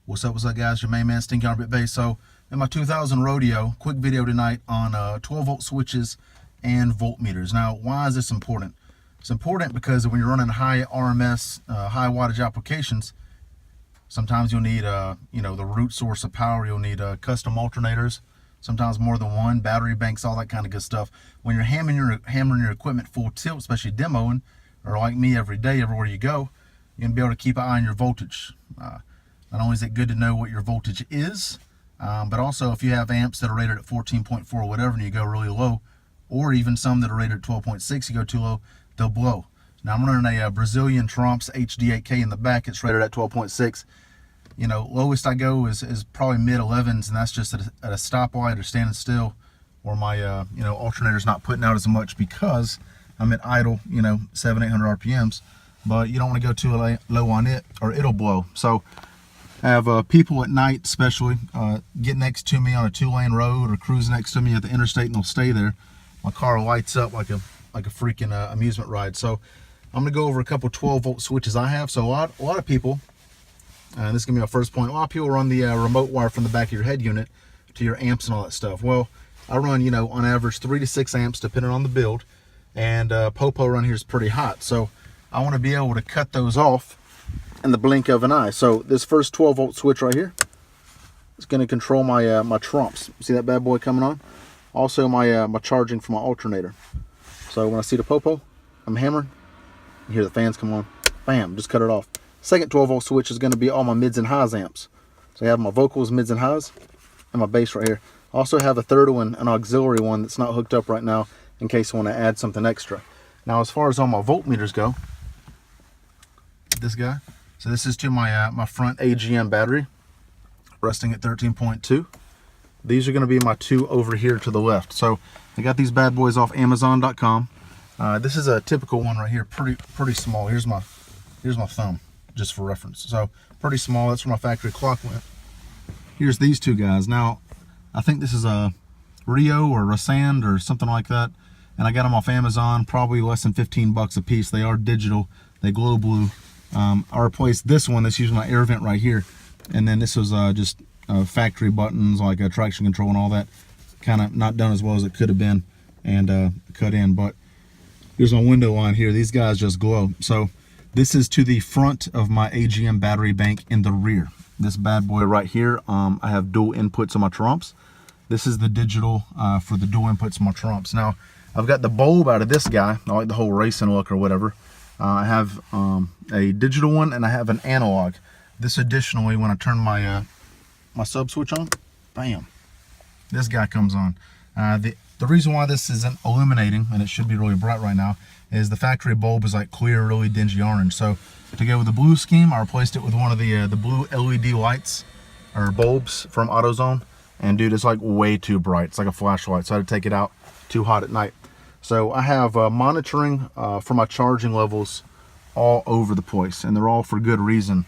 What's up guys, your main man Stinky Arbit Bass. So in my 2000 rodeo, quick video tonight on 12 volt switches and voltmeters. Now why is this important? It's important because when you're running high RMS, high wattage applications, sometimes you'll need the root source of power. You'll need custom alternators, sometimes more than one, battery banks, all that kind of good stuff. When you're hammering your equipment full tilt, especially demoing, or like me every day, everywhere you go, you're gonna be able to keep an eye on your voltage. Not only is it good to know what your voltage is, but also if you have amps that are rated at 14.4 or whatever and you go really low, or even some that are rated at 12.6, you go too low, they'll blow. Now I'm running a Brazilian Trumps HD8K in the back. It's rated at 12.6. You know, lowest I go is probably mid 11s, and that's just at a stoplight or standing still, or my alternator's not putting out as much because I'm at idle, 700-800 RPMs. But you don't want to go too low on it or it'll blow. So I have people at night especially get next to me on a 2-lane road or cruise next to me at the interstate, and they'll stay there. My car lights up like a freaking amusement ride. So I'm gonna go over a couple 12 volt switches I have. So a lot of people, this is gonna be my first point, a lot of people run the remote wire from the back of your head unit to your amps and all that stuff. Well, I run on average 3 to 6 amps depending on the build, and popo run here is pretty hot. So I want to be able to cut those off in the blink of an eye. So this first 12 volt switch right here is going to control my my trumps. See that bad boy coming on? Also my my charging for my alternator. So when I see the popo, I'm hammering. You hear the fans come on. Bam, just cut it off. Second 12 volt switch is going to be all my mids and highs amps. So I have my vocals, mids and highs, and my bass right here. I also have a third one, an auxiliary one that's not hooked up right now in case I want to add something extra. Now as far as all my voltmeters go, this guy. So this is to my my front AGM battery, resting at 13.2. These are going to be my two over here to the left. So I got these bad boys off Amazon.com. This is a typical one right here, pretty small. Here's my thumb, just for reference. So pretty small. That's where my factory clock went. Here's these two guys. Now I think this is a Rio or Rasand or something like that, and I got them off Amazon, probably less than 15 bucks a piece. They are digital. They glow blue. I replaced this one that's using my air vent right here, and then this was just factory buttons like traction control and all that, kind of not done as well as it could have been, and cut in. But here's my window line here. These guys just glow. So this is to the front of my AGM battery bank in the rear. This bad boy right here, I have dual inputs on my trumps. This is the digital for the dual inputs on my trumps. Now I've got the bulb out of this guy. I like the whole racing look or whatever. I have a digital one and I have an analog. This additionally, when I turn my my sub switch on, bam, this guy comes on. The reason why this isn't illuminating, and it should be really bright right now, is the factory bulb is like clear, really dingy orange. So to go with the blue scheme, I replaced it with one of the blue LED lights or bulbs from AutoZone. And dude, it's like way too bright. It's like a flashlight, so I had to take it out. Too hot at night. So I have monitoring for my charging levels all over the place, and they're all for good reason.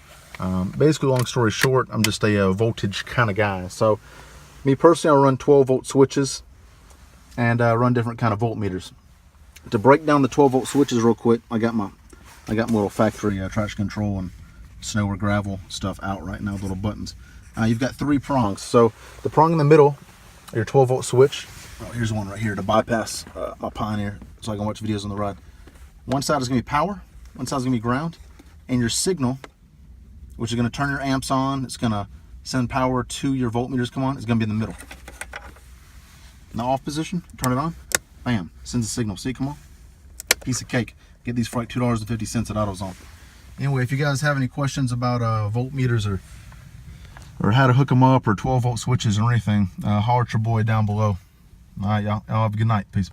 Basically, long story short, I'm just a voltage kind of guy. So me personally, I run 12 volt switches and run different kind of voltmeters. To break down the 12 volt switches real quick, I got my little factory traction control and snow or gravel stuff out right now, little buttons. You've got 3 prongs. So the prong in the middle, your 12 volt switch. Oh, here's one right here to bypass my Pioneer so I can watch videos on the ride. One side is going to be power, one side is going to be ground, and your signal, which is going to turn your amps on, it's going to send power to your voltmeters, come on, it's going to be in the middle. In the off position, turn it on, bam, sends a signal. See, come on, piece of cake. Get these for like $2.50 at AutoZone. Anyway, if you guys have any questions about voltmeters or how to hook them up or 12 volt switches or anything, holler at your boy down below. All right, y'all have a good night. Peace.